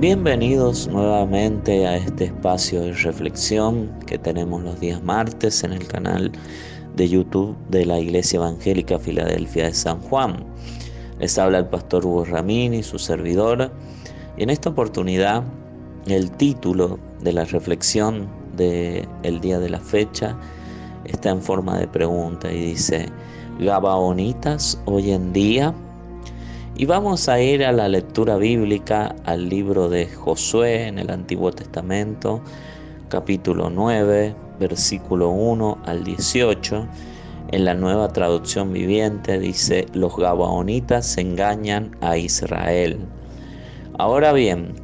Bienvenidos nuevamente a este espacio de reflexión que tenemos los días martes en el canal de YouTube de la Iglesia Evangélica Filadelfia de San Juan. Les habla el pastor Hugo Ramín y su servidor. Y en esta oportunidad el título de la reflexión del día de la fecha está en forma de pregunta y dice: ¿Gabaonitas hoy en día? Y vamos a ir a la lectura bíblica, al libro de Josué en el Antiguo Testamento, capítulo 9, versículo 1 al 18. En la Nueva Traducción Viviente dice: los gabaonitas engañan a Israel. Ahora bien,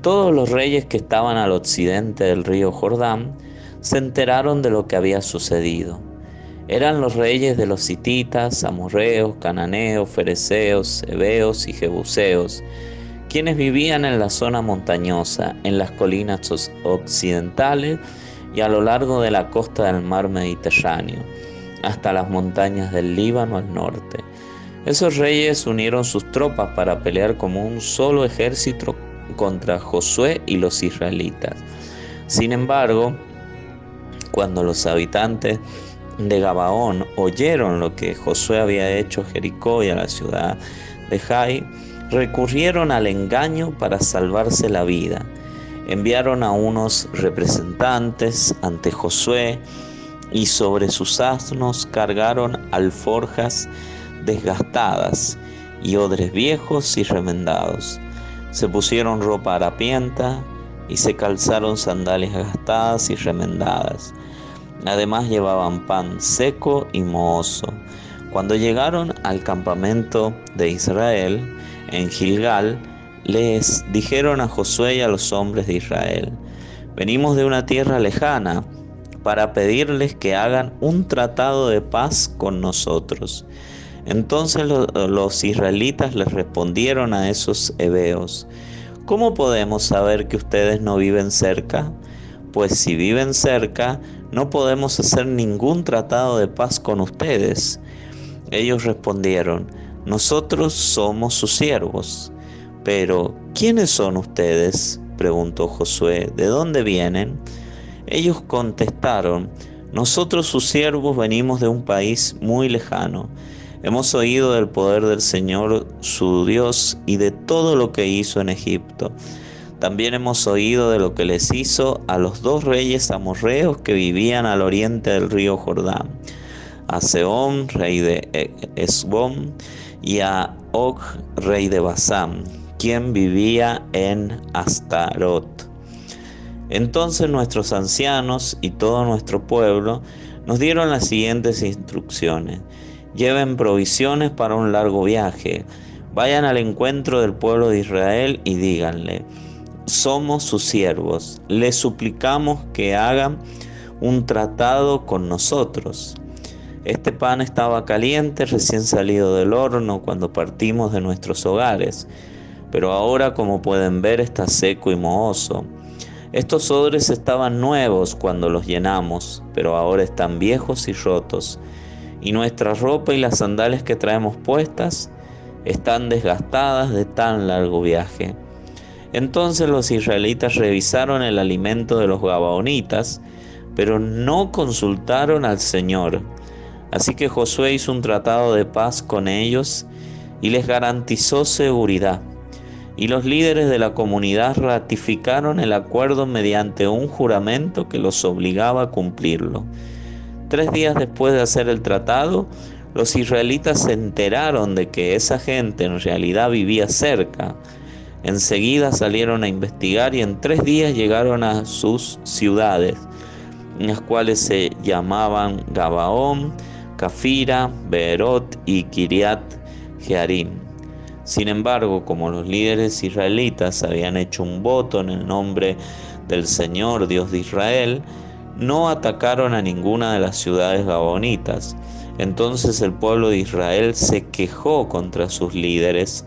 todos los reyes que estaban al occidente del río Jordán se enteraron de lo que había sucedido. Eran los reyes de los hititas, amorreos, cananeos, fereceos, heveos y jebuseos, quienes vivían en la zona montañosa, en las colinas occidentales y a lo largo de la costa del mar Mediterráneo, hasta las montañas del Líbano al norte. Esos reyes unieron sus tropas para pelear como un solo ejército contra Josué y los israelitas. Sin embargo, cuando los habitantes de Gabaón oyeron lo que Josué había hecho a Jericó y a la ciudad de Jai, recurrieron al engaño para salvarse la vida. Enviaron a unos representantes ante Josué y sobre sus asnos cargaron alforjas desgastadas y odres viejos y remendados. Se pusieron ropa harapienta y se calzaron sandalias gastadas y remendadas. Además llevaban pan seco y mohoso. Cuando llegaron al campamento de Israel en Gilgal, les dijeron a Josué y a los hombres de Israel: venimos de una tierra lejana para pedirles que hagan un tratado de paz con nosotros. Entonces los israelitas les respondieron a esos heveos: ¿cómo podemos saber que ustedes no viven cerca? Pues si viven cerca, no podemos hacer ningún tratado de paz con ustedes. Ellos respondieron: nosotros somos sus siervos. Pero, ¿quiénes son ustedes?, preguntó Josué. ¿De dónde vienen? Ellos contestaron: nosotros sus siervos venimos de un país muy lejano. Hemos oído del poder del Señor su Dios y de todo lo que hizo en Egipto. También hemos oído de lo que les hizo a los dos reyes amorreos que vivían al oriente del río Jordán, a Sehón, rey de Hesbón, y a Og, rey de Basán, quien vivía en Astarot. Entonces nuestros ancianos y todo nuestro pueblo nos dieron las siguientes instrucciones: lleven provisiones para un largo viaje, vayan al encuentro del pueblo de Israel y díganle: somos sus siervos, les suplicamos que hagan un tratado con nosotros. Este pan estaba caliente, recién salido del horno cuando partimos de nuestros hogares, pero ahora, como pueden ver, está seco y mohoso. Estos odres estaban nuevos cuando los llenamos, pero ahora están viejos y rotos, y nuestra ropa y las sandalias que traemos puestas están desgastadas de tan largo viaje. Entonces los israelitas revisaron el alimento de los gabaonitas, pero no consultaron al Señor. Así que Josué hizo un tratado de paz con ellos y les garantizó seguridad. Y los líderes de la comunidad ratificaron el acuerdo mediante un juramento que los obligaba a cumplirlo. 3 días después de hacer el tratado, los israelitas se enteraron de que esa gente en realidad vivía cerca. Enseguida salieron a investigar y en 3 días llegaron a sus ciudades, las cuales se llamaban Gabaón, Cafira, Beerot y Kiriat Jearim. Sin embargo, como los líderes israelitas habían hecho un voto en el nombre del Señor Dios de Israel, no atacaron a ninguna de las ciudades gabaonitas. Entonces el pueblo de Israel se quejó contra sus líderes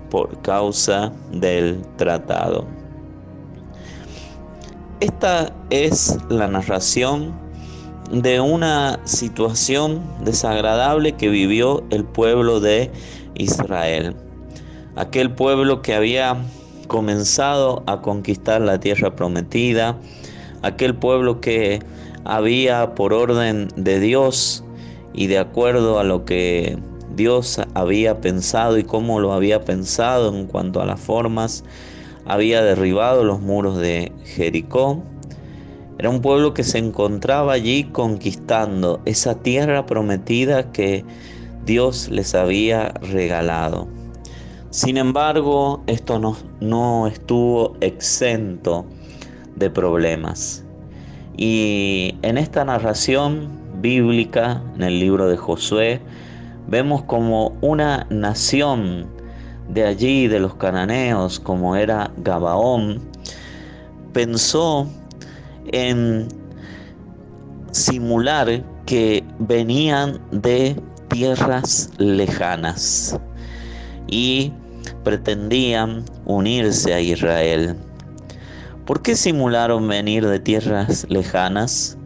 por causa del tratado. Esta es la narración de una situación desagradable que vivió el pueblo de Israel. Aquel pueblo que había comenzado a conquistar la tierra prometida, aquel pueblo que había por orden de Dios y de acuerdo a lo que Dios había pensado y cómo lo había pensado en cuanto a las formas, había derribado los muros de Jericó. Era un pueblo que se encontraba allí conquistando esa tierra prometida que Dios les había regalado. Sin embargo, esto no estuvo exento de problemas. Y en esta narración bíblica, en el libro de Josué, vemos como una nación de allí, de los cananeos, como era Gabaón, pensó en simular que venían de tierras lejanas y pretendían unirse a Israel. ¿Por qué simularon venir de tierras lejanas?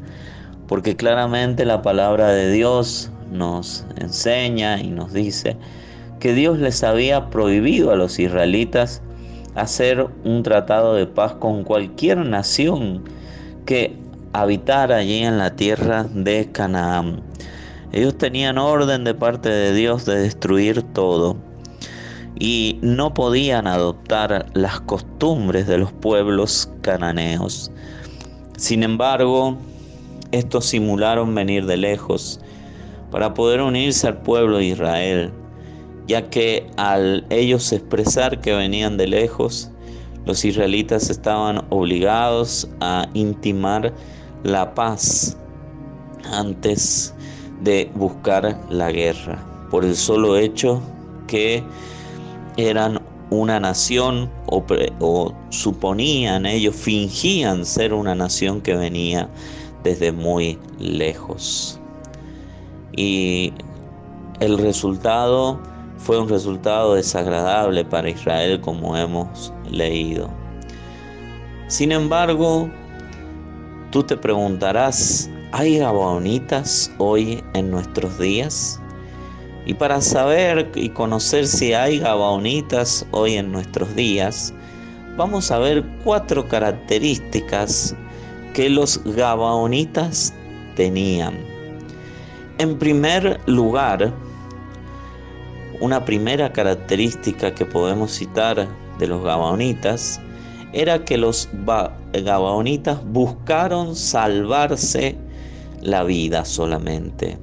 Porque claramente la palabra de Dios nos enseña y nos dice que Dios les había prohibido a los israelitas hacer un tratado de paz con cualquier nación que habitara allí en la tierra de Canaán. Ellos tenían orden de parte de Dios de destruir todo y no podían adoptar las costumbres de los pueblos cananeos. Sin embargo, estos simularon venir de lejos para poder unirse al pueblo de Israel, ya que al ellos expresar que venían de lejos, los israelitas estaban obligados a intimar la paz antes de buscar la guerra, por el solo hecho que eran una nación o suponían ellos, fingían ser una nación que venía desde muy lejos. Y el resultado fue un resultado desagradable para Israel, como hemos leído. Sin embargo, tú te preguntarás, ¿hay gabaonitas hoy en nuestros días? Y para saber y conocer si hay gabaonitas hoy en nuestros días, vamos a ver 4 características que los gabaonitas tenían. En primer lugar, una primera característica que podemos citar de los gabaonitas era que los gabaonitas buscaron salvarse la vida solamente.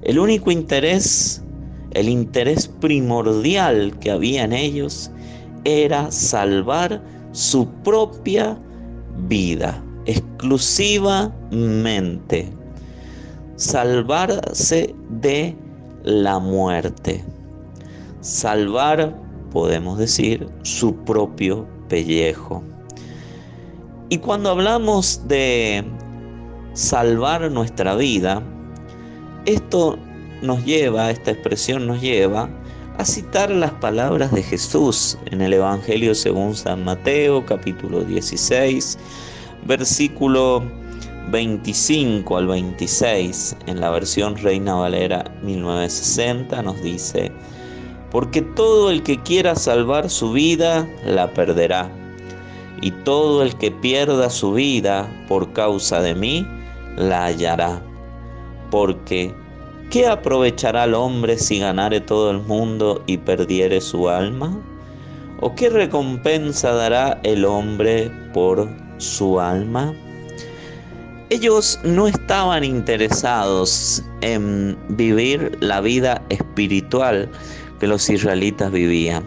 El único interés, el interés primordial que había en ellos era salvar su propia vida, exclusivamente. Salvarse de la muerte. Salvar, podemos decir, su propio pellejo. Y cuando hablamos de salvar nuestra vida, esta expresión nos lleva a citar las palabras de Jesús en el Evangelio según San Mateo, capítulo 16, versículo 25 al 26, en la versión Reina Valera 1960, nos dice: porque todo el que quiera salvar su vida, la perderá. Y todo el que pierda su vida por causa de mí, la hallará. Porque, ¿qué aprovechará el hombre si ganare todo el mundo y perdiere su alma? ¿O qué recompensa dará el hombre por su alma? Ellos no estaban interesados en vivir la vida espiritual que los israelitas vivían.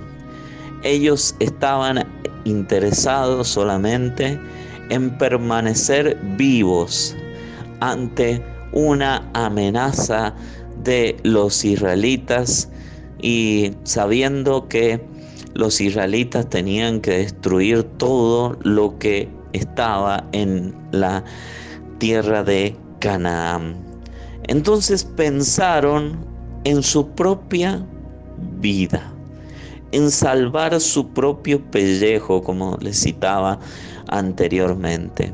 Ellos estaban interesados solamente en permanecer vivos ante una amenaza de los israelitas y sabiendo que los israelitas tenían que destruir todo lo que estaba en la tierra de Canaán. Entonces pensaron en su propia vida, en salvar su propio pellejo, como les citaba anteriormente.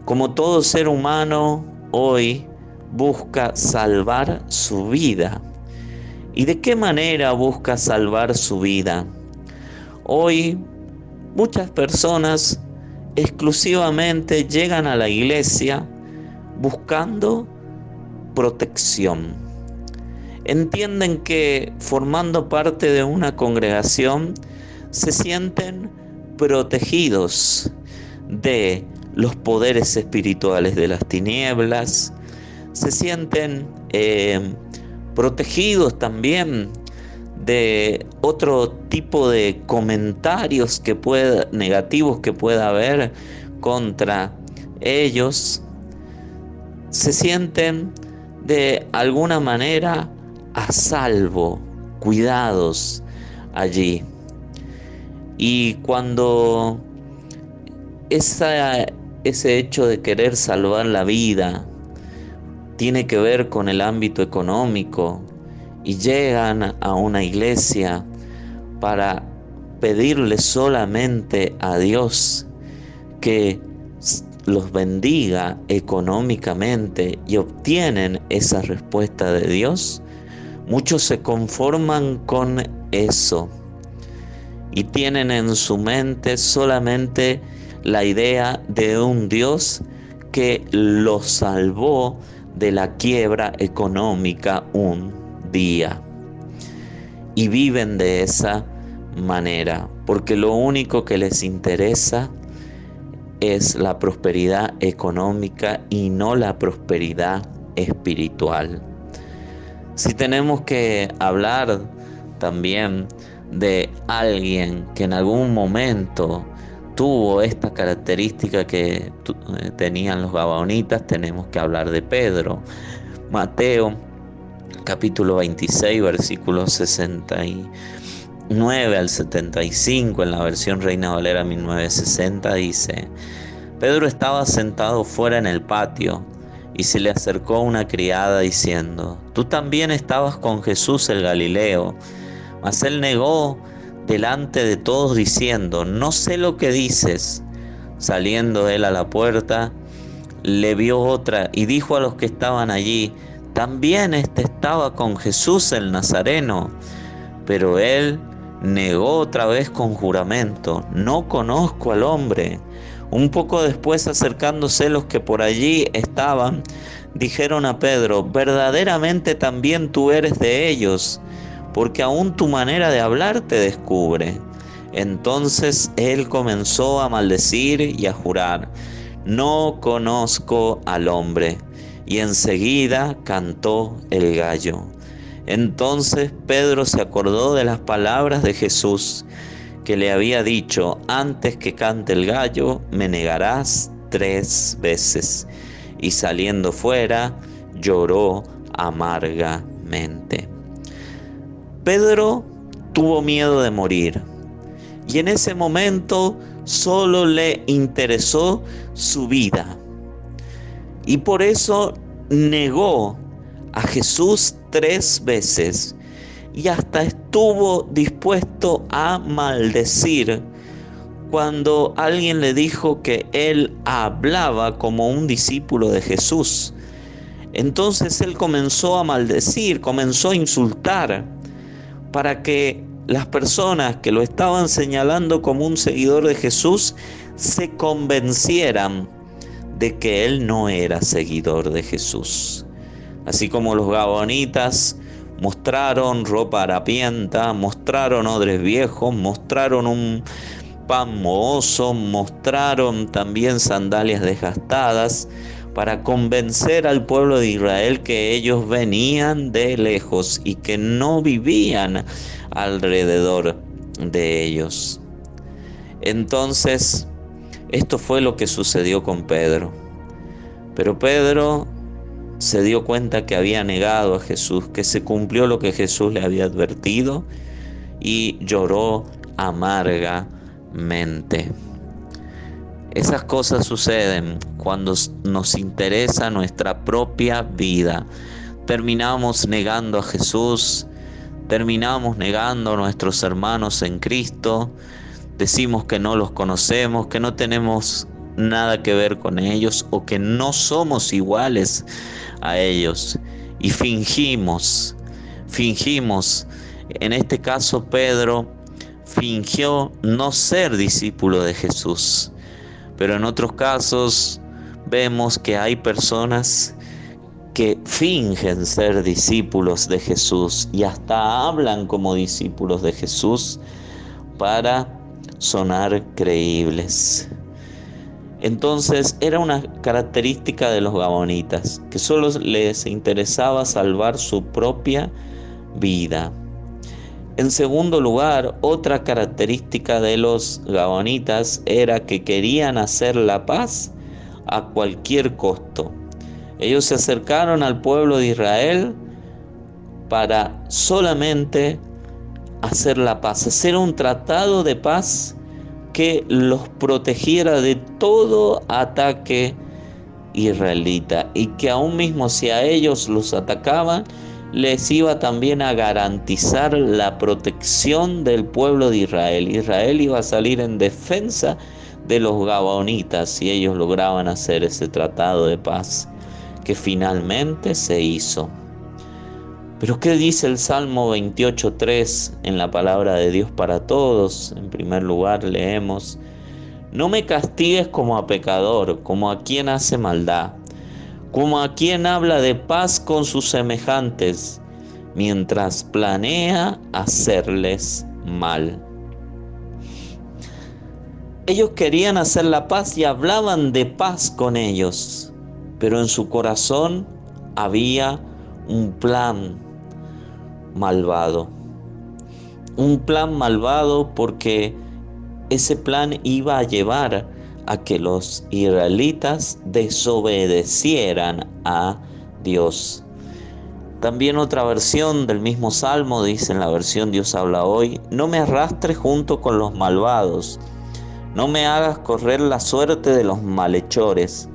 Como todo ser humano hoy busca salvar su vida. ¿Y de qué manera busca salvar su vida? Hoy Muchas personas exclusivamente llegan a la iglesia buscando protección. Entienden que formando parte de una congregación se sienten protegidos de los poderes espirituales de las tinieblas, se sienten protegidos también de otro tipo de comentarios negativos que pueda haber contra ellos. Se sienten de alguna manera a salvo, cuidados allí. Y cuando ese hecho de querer salvar la vida tiene que ver con el ámbito económico y llegan a una iglesia para pedirle solamente a Dios que los bendiga económicamente y obtienen esa respuesta de Dios, muchos se conforman con eso y tienen en su mente solamente la idea de un Dios que los salvó de la quiebra económica un día. Y viven de esa manera, porque lo único que les interesa es la prosperidad económica y no la prosperidad espiritual. Si tenemos que hablar también de alguien que en algún momento tuvo esta característica que tenían los gabaonitas, tenemos que hablar de Pedro. Mateo capítulo 26, versículos 69 al 75, en la versión Reina Valera 1960, dice: Pedro estaba sentado fuera en el patio y se le acercó una criada diciendo: «Tú también estabas con Jesús el Galileo». Mas él negó delante de todos diciendo: «No sé lo que dices». Saliendo él a la puerta, le vio otra y dijo a los que estaban allí: «También éste estaba con Jesús el Nazareno». Pero él negó otra vez con juramento: «No conozco al hombre». Un poco después, acercándose los que por allí estaban, dijeron a Pedro: «Verdaderamente también tú eres de ellos, porque aún tu manera de hablar te descubre». Entonces él comenzó a maldecir y a jurar: «No conozco al hombre». Y enseguida cantó el gallo. Entonces Pedro se acordó de las palabras de Jesús, que le había dicho: «Antes que cante el gallo, me negarás 3 veces». Y saliendo fuera, lloró amargamente. Pedro tuvo miedo de morir, y en ese momento solo le interesó su vida. Y por eso negó a Jesús 3 veces. Y hasta estuvo dispuesto a maldecir cuando alguien le dijo que él hablaba como un discípulo de Jesús. Entonces él comenzó a maldecir, comenzó a insultar, para que las personas que lo estaban señalando como un seguidor de Jesús se convencieran de que él no era seguidor de Jesús. Así como los gabonitas mostraron ropa harapienta, mostraron odres viejos, mostraron un pan mohoso, mostraron también sandalias desgastadas, para convencer al pueblo de Israel que ellos venían de lejos y que no vivían alrededor de ellos. Entonces, esto fue lo que sucedió con Pedro. Pero Pedro se dio cuenta que había negado a Jesús, que se cumplió lo que Jesús le había advertido, y lloró amargamente. Esas cosas suceden cuando nos interesa nuestra propia vida. Terminamos negando a Jesús, terminamos negando a nuestros hermanos en Cristo, decimos que no los conocemos, que no tenemos nada que ver con ellos o que no somos iguales a ellos, y fingimos. En este caso Pedro fingió no ser discípulo de Jesús. Pero en otros casos vemos que hay personas que fingen ser discípulos de Jesús y hasta hablan como discípulos de Jesús para sonar creíbles. Entonces era una característica de los gabonitas, que solo les interesaba salvar su propia vida. En segundo lugar, otra característica de los gabonitas era que querían hacer la paz a cualquier costo. Ellos se acercaron al pueblo de Israel para solamente hacer la paz, hacer un tratado de paz que los protegiera de todo ataque israelita y que aún mismo si a ellos los atacaban, les iba también a garantizar la protección del pueblo de Israel. Israel iba a salir en defensa de los gabonitas si ellos lograban hacer ese tratado de paz que finalmente se hizo. Pero ¿qué dice el Salmo 28:3 en la palabra de Dios para todos? En primer lugar leemos: no me castigues como a pecador, como a quien hace maldad, como a quien habla de paz con sus semejantes, mientras planea hacerles mal. Ellos querían hacer la paz y hablaban de paz con ellos, pero en su corazón había un plan malvado. Un plan malvado porque ese plan iba a llevar a que los israelitas desobedecieran a Dios. También otra versión del mismo Salmo dice en la versión Dios habla hoy: no me arrastres junto con los malvados, no me hagas correr la suerte de los malhechores,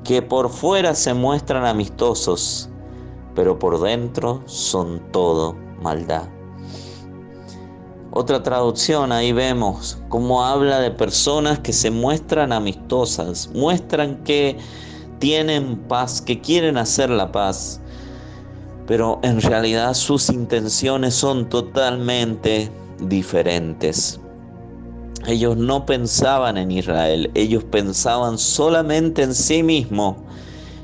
que por fuera se muestran amistosos, pero por dentro son todo maldad. Otra traducción, ahí vemos cómo habla de personas que se muestran amistosas, muestran que tienen paz, que quieren hacer la paz, pero en realidad sus intenciones son totalmente diferentes. Ellos no pensaban en Israel, ellos pensaban solamente en sí mismos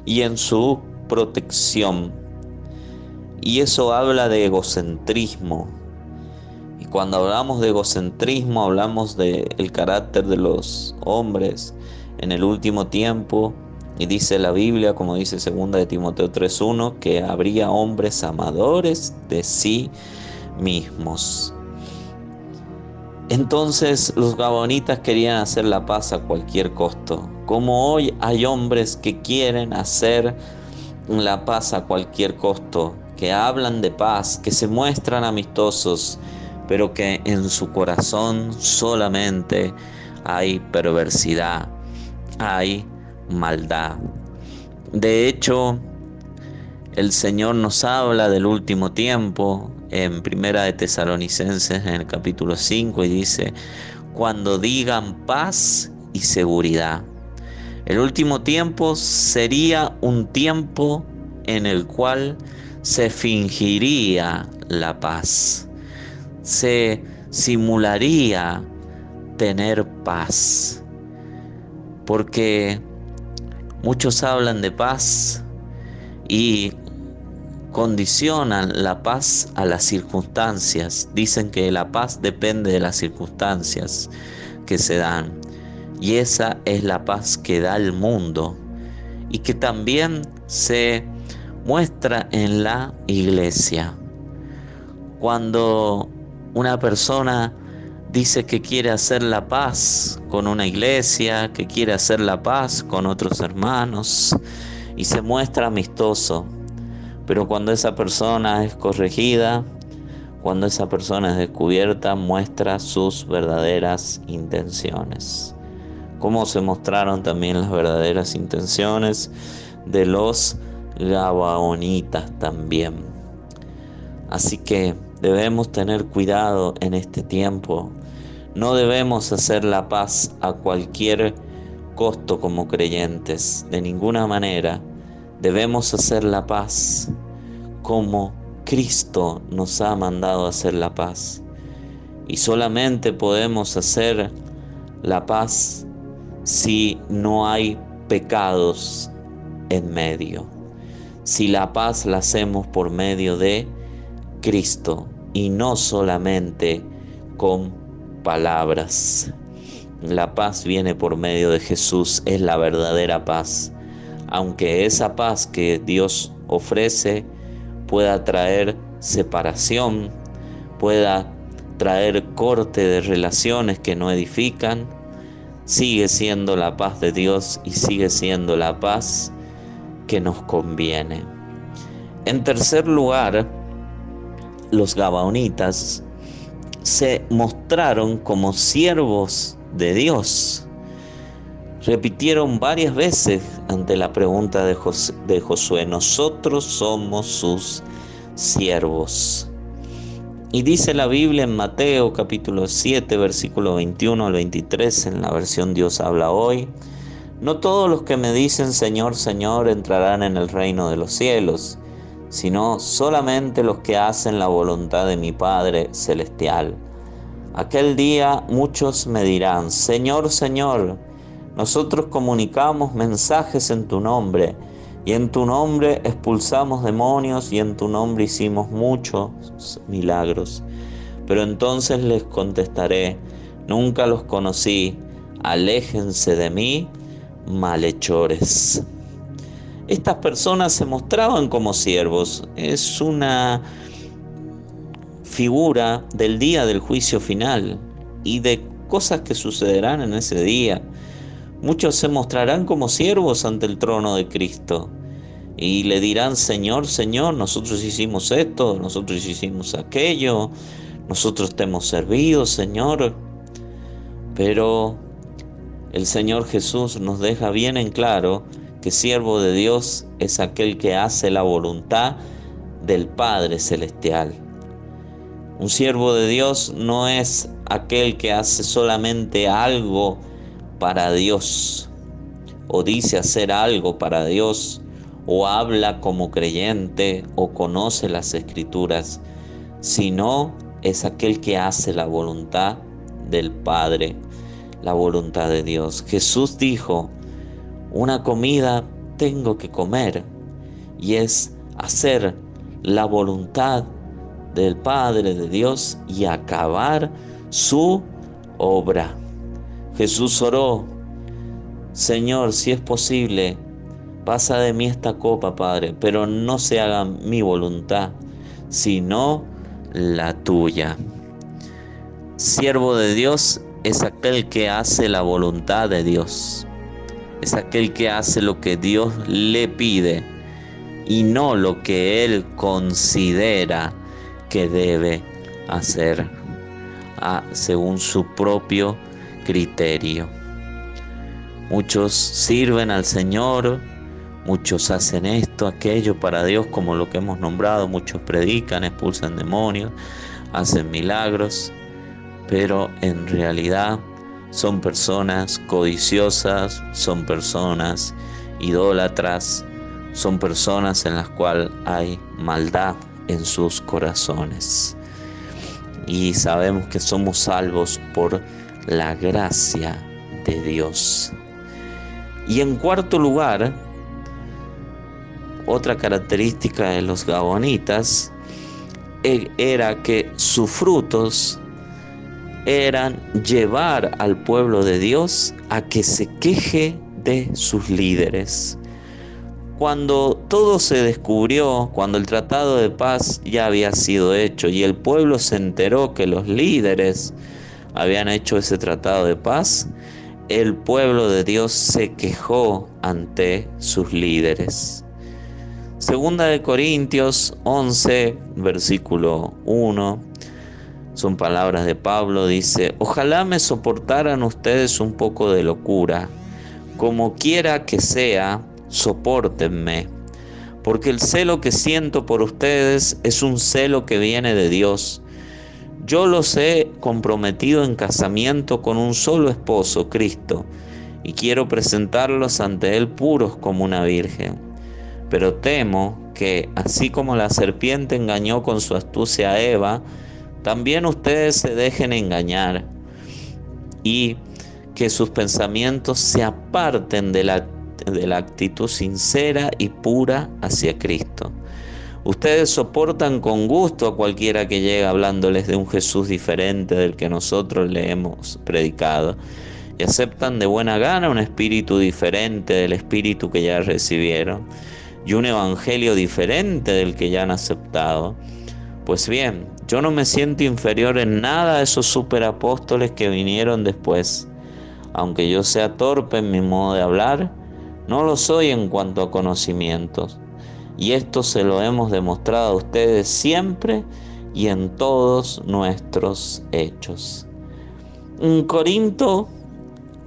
y en su protección. Y eso habla de egocentrismo. Y cuando hablamos de egocentrismo, hablamos del carácter de los hombres en el último tiempo. Y dice la Biblia, como dice 2 de Timoteo 3:1, que habría hombres amadores de sí mismos. Entonces los gabonitas querían hacer la paz a cualquier costo. Como hoy hay hombres que quieren hacer la paz a cualquier costo, que hablan de paz, que se muestran amistosos, pero que en su corazón solamente hay perversidad, hay maldad. De hecho, el Señor nos habla del último tiempo en Primera de Tesalonicenses en el capítulo 5 y dice: cuando digan paz y seguridad. El último tiempo sería un tiempo en el cual se fingiría la paz, se simularía tener paz, porque muchos hablan de paz y condicionan la paz a las circunstancias. Dicen que la paz depende de las circunstancias que se dan. Y esa es la paz que da el mundo y que también se muestra en la iglesia. Cuando una persona dice que quiere hacer la paz con una iglesia, que quiere hacer la paz con otros hermanos y se muestra amistoso, pero cuando esa persona es corregida, cuando esa persona es descubierta, muestra sus verdaderas intenciones. Como se mostraron también las verdaderas intenciones de los gabaonitas también. Así que debemos tener cuidado en este tiempo. No debemos hacer la paz a cualquier costo como creyentes, de ninguna manera. Debemos hacer la paz como Cristo nos ha mandado a hacer la paz. Y solamente podemos hacer la paz si no hay pecados en medio. Si la paz la hacemos por medio de Cristo y no solamente con palabras. La paz viene por medio de Jesús, es la verdadera paz. Aunque esa paz que Dios ofrece pueda traer separación, pueda traer corte de relaciones que no edifican, sigue siendo la paz de Dios y sigue siendo la paz que nos conviene. En tercer lugar, los gabaonitas se mostraron como siervos de Dios. Repitieron varias veces ante la pregunta de Josué: nosotros somos sus siervos. Y dice la Biblia en Mateo capítulo 7, versículo 21 al 23, en la versión Dios habla hoy: no todos los que me dicen Señor, Señor entrarán en el reino de los cielos, sino solamente los que hacen la voluntad de mi Padre celestial. Aquel día muchos me dirán: Señor, Señor, nosotros comunicamos mensajes en tu nombre, y en tu nombre expulsamos demonios, y en tu nombre hicimos muchos milagros. Pero entonces les contestaré: nunca los conocí, aléjense de mí, malhechores. Estas personas se mostraban como siervos. Es una figura del día del juicio final y de cosas que sucederán en ese día. Muchos se mostrarán como siervos ante el trono de Cristo y le dirán: Señor, Señor, nosotros hicimos esto, nosotros hicimos aquello, nosotros te hemos servido, Señor. Pero el Señor Jesús nos deja bien en claro que siervo de Dios es aquel que hace la voluntad del Padre Celestial. Un siervo de Dios no es aquel que hace solamente algo para Dios, o dice hacer algo para Dios, o habla como creyente, o conoce las Escrituras, sino es aquel que hace la voluntad del Padre, la voluntad de Dios. Jesús dijo: una comida tengo que comer, y es hacer la voluntad del Padre de Dios y acabar su obra. Jesús oró: Señor, si es posible, pasa de mí esta copa, Padre, pero no se haga mi voluntad, sino la tuya. Siervo de Dios es aquel que hace la voluntad de Dios. Es aquel que hace lo que Dios le pide y no lo que Él considera que debe hacer según su propio criterio. Muchos sirven al Señor, muchos hacen esto, aquello para Dios, como lo que hemos nombrado. Muchos predican, expulsan demonios, hacen milagros, pero en realidad son personas codiciosas, son personas idólatras, son personas en las cuales hay maldad en sus corazones. Y sabemos que somos salvos por la gracia de Dios. Y en cuarto lugar, otra característica de los gabonitas era que sus frutos eran llevar al pueblo de Dios a que se queje de sus líderes. Cuando todo se descubrió, cuando el tratado de paz ya había sido hecho y el pueblo se enteró que los líderes habían hecho ese tratado de paz, el pueblo de Dios se quejó ante sus líderes. Segunda de Corintios 11, versículo 1, son palabras de Pablo, dice: ojalá me soportaran ustedes un poco de locura, como quiera que sea, sopórtenme, porque el celo que siento por ustedes es un celo que viene de Dios. Yo los he comprometido en casamiento con un solo esposo, Cristo, y quiero presentarlos ante Él puros como una virgen. Pero temo que, así como la serpiente engañó con su astucia a Eva, también ustedes se dejen engañar y que sus pensamientos se aparten de la actitud sincera y pura hacia Cristo. Ustedes soportan con gusto a cualquiera que llega hablándoles de un Jesús diferente del que nosotros le hemos predicado, y aceptan de buena gana un espíritu diferente del espíritu que ya recibieron, y un evangelio diferente del que ya han aceptado. Pues bien, yo no me siento inferior en nada a esos superapóstoles que vinieron después. Aunque yo sea torpe en mi modo de hablar, no lo soy en cuanto a conocimientos. Y esto se lo hemos demostrado a ustedes siempre y en todos nuestros hechos. En Corinto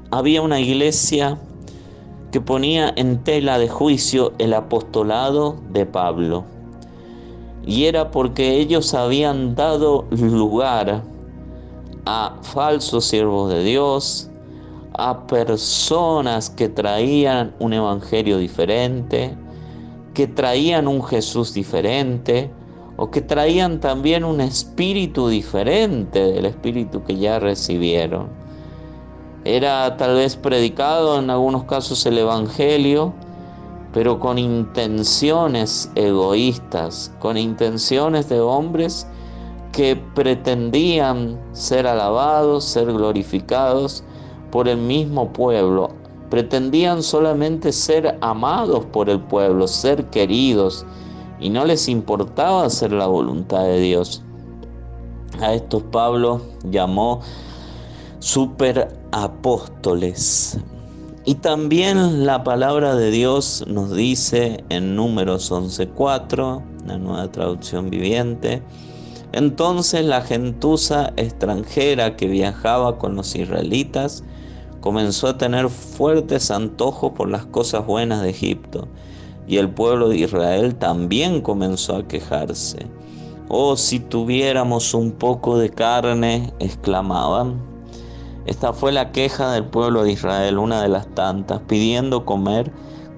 había una iglesia que ponía en tela de juicio el apostolado de Pablo. Y era porque ellos habían dado lugar a falsos siervos de Dios, a personas que traían un evangelio diferente, que traían un Jesús diferente, o que traían también un espíritu diferente del espíritu que ya recibieron. Era tal vez predicado en algunos casos el evangelio, pero con intenciones egoístas, con intenciones de hombres que pretendían ser alabados, ser glorificados por el mismo pueblo. Pretendían solamente ser amados por el pueblo, ser queridos, y no les importaba hacer la voluntad de Dios. A estos Pablo llamó superapóstoles. Y también la palabra de Dios nos dice en Números 11:4, la Nueva Traducción Viviente: entonces la gentuza extranjera que viajaba con los israelitas comenzó a tener fuertes antojos por las cosas buenas de Egipto, y el pueblo de Israel también comenzó a quejarse. Oh, si tuviéramos un poco de carne, exclamaban. Esta fue la queja del pueblo de Israel, una de las tantas, pidiendo comer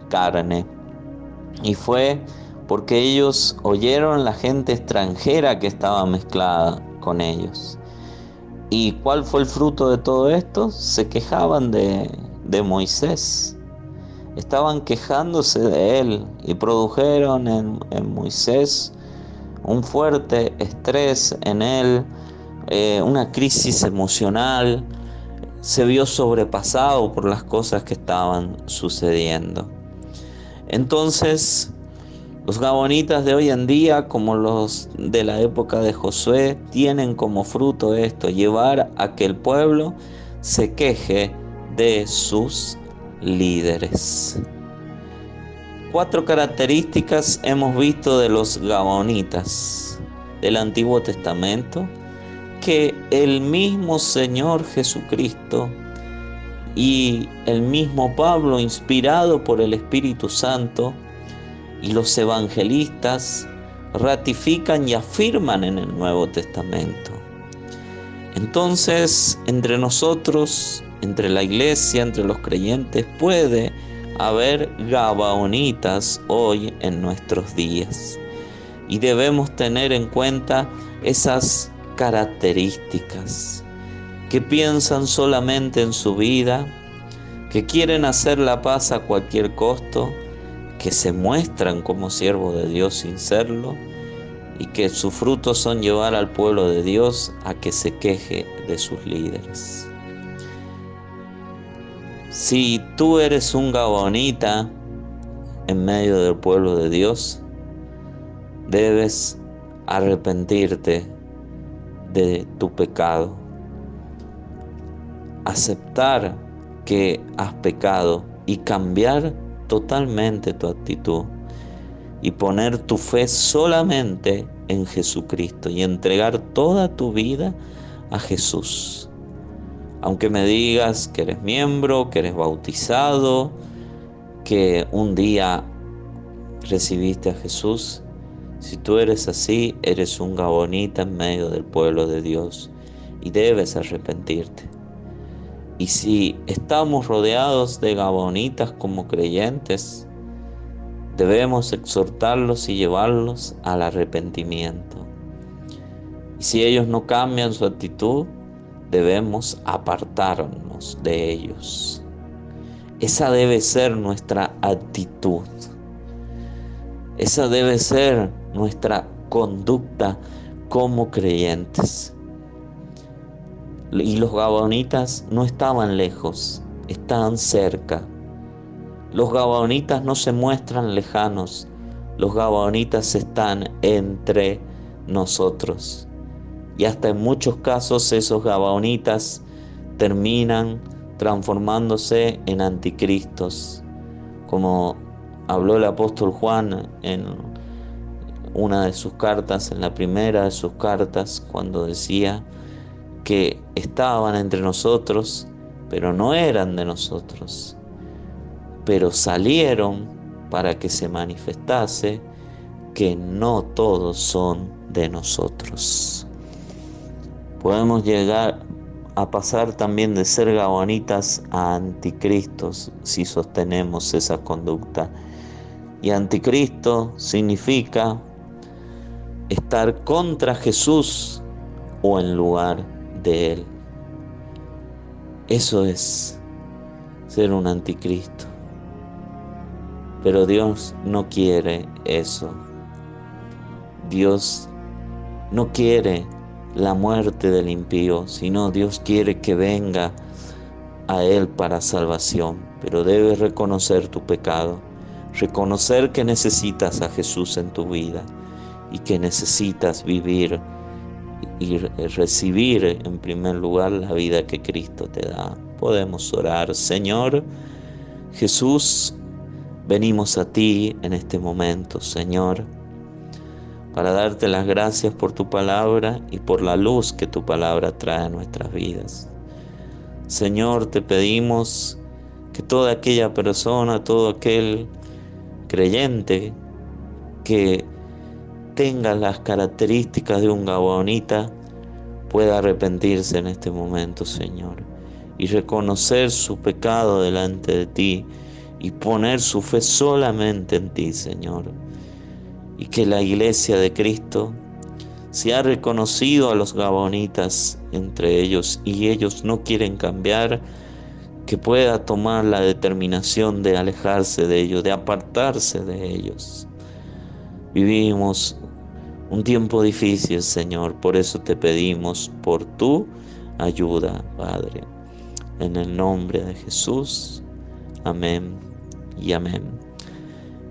carne. Y fue porque ellos oyeron la gente extranjera que estaba mezclada con ellos. ¿Y cuál fue el fruto de todo esto? Se quejaban de Moisés. Estaban quejándose de él y produjeron en Moisés un fuerte estrés en él, una crisis emocional. Se vio sobrepasado por las cosas que estaban sucediendo. Entonces, los gabonitas de hoy en día, como los de la época de Josué, tienen como fruto esto: llevar a que el pueblo se queje de sus líderes. 4 características hemos visto de los gabonitas del Antiguo Testamento que el mismo Señor Jesucristo y el mismo Pablo, inspirado por el Espíritu Santo, y los evangelistas ratifican y afirman en el Nuevo Testamento. Entonces, entre nosotros, entre la iglesia, entre los creyentes, puede haber gabaonitas hoy en nuestros días. Y debemos tener en cuenta esas características, que piensan solamente en su vida, que quieren hacer la paz a cualquier costo, que se muestran como siervos de Dios sin serlo, y que sus frutos son llevar al pueblo de Dios a que se queje de sus líderes. Si tú eres un gabonita en medio del pueblo de Dios, debes arrepentirte de tu pecado, aceptar que has pecado y cambiar totalmente tu actitud y poner tu fe solamente en Jesucristo y entregar toda tu vida a Jesús. Aunque me digas que eres miembro, que eres bautizado, que un día recibiste a Jesús, si tú eres así, eres un gabonita en medio del pueblo de Dios y debes arrepentirte. Y si estamos rodeados de gabonitas como creyentes, debemos exhortarlos y llevarlos al arrepentimiento. Y si ellos no cambian su actitud, debemos apartarnos de ellos. Esa debe ser nuestra actitud. Esa debe ser nuestra conducta como creyentes. Y los gabaonitas no estaban lejos, estaban cerca. Los gabaonitas no se muestran lejanos, los gabaonitas están entre nosotros. Y hasta en muchos casos esos gabaonitas terminan transformándose en anticristos, como habló el apóstol Juan en una de sus cartas, en la primera de sus cartas, cuando decía que estaban entre nosotros, pero no eran de nosotros, pero salieron para que se manifestase que no todos son de nosotros. Podemos llegar a pasar también de ser gabaonitas a anticristos si sostenemos esa conducta. Y anticristo significa estar contra Jesús o en lugar de Él. Eso es ser un anticristo. Pero Dios no quiere eso. Dios no quiere la muerte del impío, sino Dios quiere que venga a Él para salvación. Pero debes reconocer tu pecado, reconocer que necesitas a Jesús en tu vida y que necesitas vivir y recibir en primer lugar la vida que Cristo te da. Podemos orar. Señor Jesús, venimos a ti en este momento, Señor, para darte las gracias por tu palabra y por la luz que tu palabra trae a nuestras vidas. Señor, te pedimos que toda aquella persona, todo aquel creyente que tenga las características de un gabaonita pueda arrepentirse en este momento, Señor, y reconocer su pecado delante de ti y poner su fe solamente en ti, Señor. Y que la iglesia de Cristo, si ha reconocido a los gabaonitas entre ellos y ellos no quieren cambiar, que pueda tomar la determinación de alejarse de ellos, de apartarse de ellos. Vivimos un tiempo difícil, Señor, por eso te pedimos por tu ayuda, Padre. En el nombre de Jesús, amén y amén.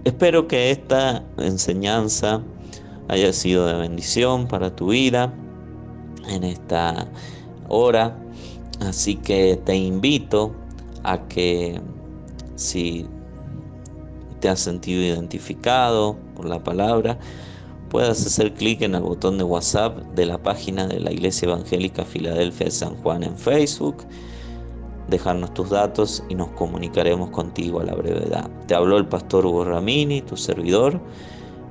Espero que esta enseñanza haya sido de bendición para tu vida en esta hora. Así que te invito a que, si te has sentido identificado por la palabra, puedas hacer clic en el botón de WhatsApp de la página de la Iglesia Evangélica Filadelfia de San Juan en Facebook, dejarnos tus datos y nos comunicaremos contigo a la brevedad. Te habló el pastor Hugo Ramini, tu servidor,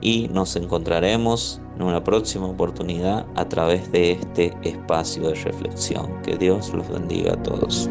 y nos encontraremos en una próxima oportunidad a través de este espacio de reflexión. Que Dios los bendiga a todos.